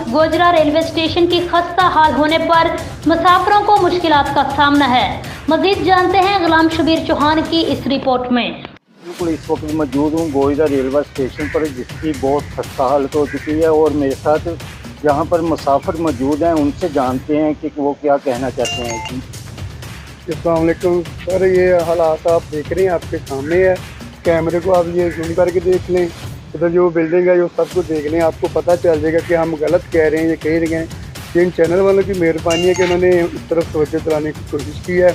Gojra railway station की खस्ता हाल होने पर मुसाफिरों को मुश्किलात का सामना है। मजीद जानते हैं गुलाम शबीर चौहान की इस रिपोर्ट में। बिल्कुल इस वक्त मौजूद हूँ गोजरा रेलवे स्टेशन पर, जिसकी बहुत खस्ता हालत हो चुकी है और मेरे साथ जहाँ पर मुसाफिर मौजूद हैं उनसे जानते हैं कि वो क्या कहना चाहते हैं। जी अस्सलाम वालेकुम सर, ये हालात आप देख रहे हैं, आपके सामने है। कैमरे को आप ये जूम करके देख लें, उधर जो बिल्डिंग है वो सब कुछ देख लें, आपको पता चल जाएगा कि हम गलत कह रहे हैं, ये कह रहे हैं। ये इन चैनल वालों की मेहरबानी है कि उन्होंने इस तरफ तवज्जो दिलाने की कोशिश की है।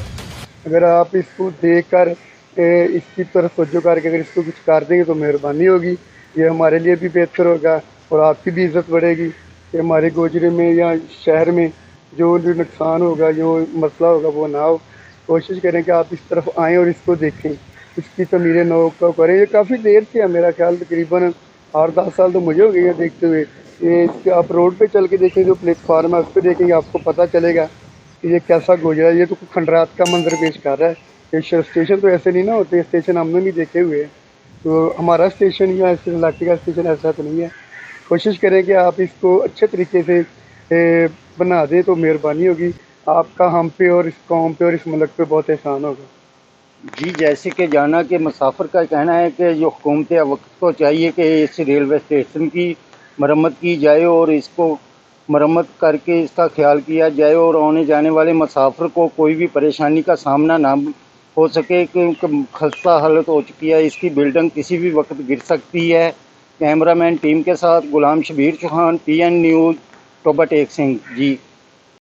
अगर आप इसको देख कर इसकी तरफ तवज्जो करके अगर इसको कुछ कर देंगे तो मेहरबानी होगी, ये हमारे लिए भी बेहतर होगा और आपकी भी इज़्ज़त बढ़ेगी कि हमारे गोजरे में या शहर में जो नुकसान होगा, जो मसला होगा वो ना हो। कोशिश करें कि आप इस तरफ आएँ और इसको देखें, इसकी तमीर नौ को करें। ये काफ़ी देर से है, मेरा ख्याल तकरीबन 8-10 साल तो मुझे हो गई है देखते हुए। ये इसके आप रोड पे चल के देखें, जो प्लेटफार्म है उस पर देखेंगे, आपको पता चलेगा कि ये कैसा गुजरा है। ये तो खंडरात का मंजर पेश कर रहा है। ये स्टेशन तो ऐसे नहीं ना होते, स्टेशन हमने भी देखे हुए हैं। तो हमारा स्टेशन या इस इलाके का स्टेशन ऐसा तो नहीं है। कोशिश करें कि आप इसको अच्छे तरीके से बना दें तो मेहरबानी होगी। आपका हम पे और इस कौम पे और इस मुल्क पे बहुत एहसान होगा। जी, जैसे कि जाना कि मुसाफिर का कहना है कि जो हुकूमत वक्त को चाहिए कि इस रेलवे स्टेशन की मरम्मत की जाए और इसको मरम्मत करके इसका ख्याल किया जाए और आने जाने वाले मुसाफिर को कोई भी परेशानी का सामना ना हो सके, क्योंकि खस्ता हालत हो चुकी है। इसकी बिल्डिंग किसी भी वक्त गिर सकती है। कैमरामैन टीम के साथ गुलाम शबीर चौहान, PN न्यूज़, टोबा टेक सिंह। जी।